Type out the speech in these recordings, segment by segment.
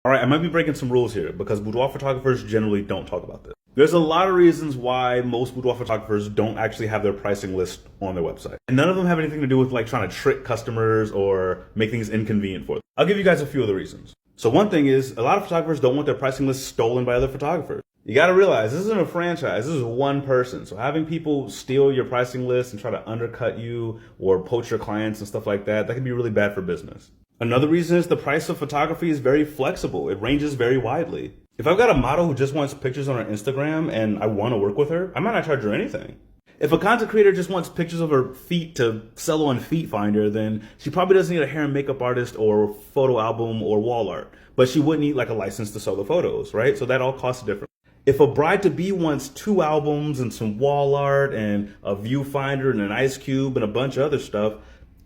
All right, I might be breaking some rules here because boudoir photographers generally don't talk about this. There's a lot of reasons why most boudoir photographers don't actually have their pricing list on their website. And none of them have anything to do with like trying to trick customers or make things inconvenient for them. I'll give you guys a few of the reasons. So one thing is a lot of photographers don't want their pricing list stolen by other photographers. You got to realize this isn't a franchise. This is one person. So having people steal your pricing list and try to undercut you or poach your clients and stuff like that, that can be really bad for business. Another reason is the price of photography is very flexible. It ranges very widely. If I've got a model who just wants pictures on her Instagram and I want to work with her, I might not charge her anything. If a content creator just wants pictures of her feet to sell on Feet Finder, then she probably doesn't need a hair and makeup artist or photo album or wall art, but she would need like a license to sell the photos, right? So that all costs different. If a bride-to-be wants 2 albums and some wall art and a viewfinder and an ice cube and a bunch of other stuff,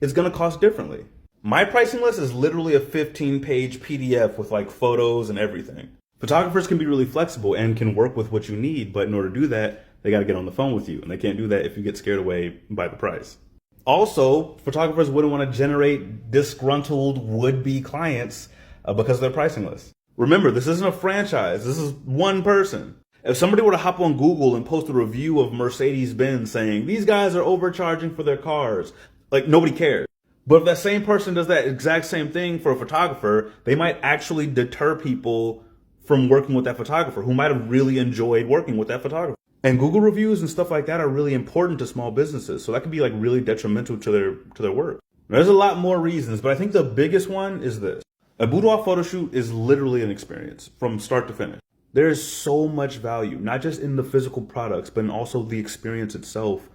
it's going to cost differently. My pricing list is literally a 15-page PDF with like photos and everything. Photographers can be really flexible and can work with what you need, but in order to do that, they got to get on the phone with you, and they can't do that if you get scared away by the price. Also, photographers wouldn't want to generate disgruntled would-be clients because of their pricing list. Remember, this isn't a franchise. This is one person. If somebody were to hop on Google and post a review of Mercedes-Benz saying, these guys are overcharging for their cars, like nobody cares. But if that same person does that exact same thing for a photographer, they might actually deter people from working with that photographer who might have really enjoyed working with that photographer. And Google reviews and stuff like that are really important to small businesses. So that can be like really detrimental to their work. There's a lot more reasons, but I think the biggest one is this. A boudoir photo shoot is literally an experience from start to finish. There is so much value, not just in the physical products, but in also the experience itself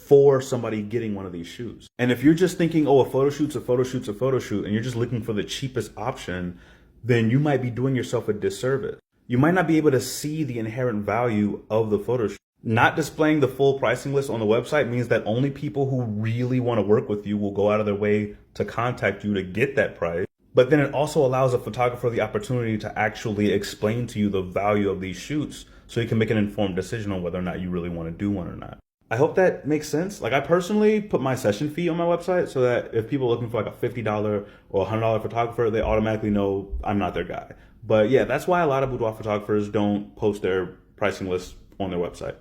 for somebody getting one of these shoots. And if you're just thinking, oh, a photo shoot's a photo shoot's a photo shoot, and you're just looking for the cheapest option, then you might be doing yourself a disservice. You might not be able to see the inherent value of the photo shoot. Not displaying the full pricing list on the website means that only people who really want to work with you will go out of their way to contact you to get that price. But then it also allows a photographer the opportunity to actually explain to you the value of these shoots so you can make an informed decision on whether or not you really want to do one or not. I hope that makes sense. Like I personally put my session fee on my website so that if people are looking for like a $50 or $100 photographer, they automatically know I'm not their guy. But yeah, that's why a lot of boudoir photographers don't post their pricing list on their website.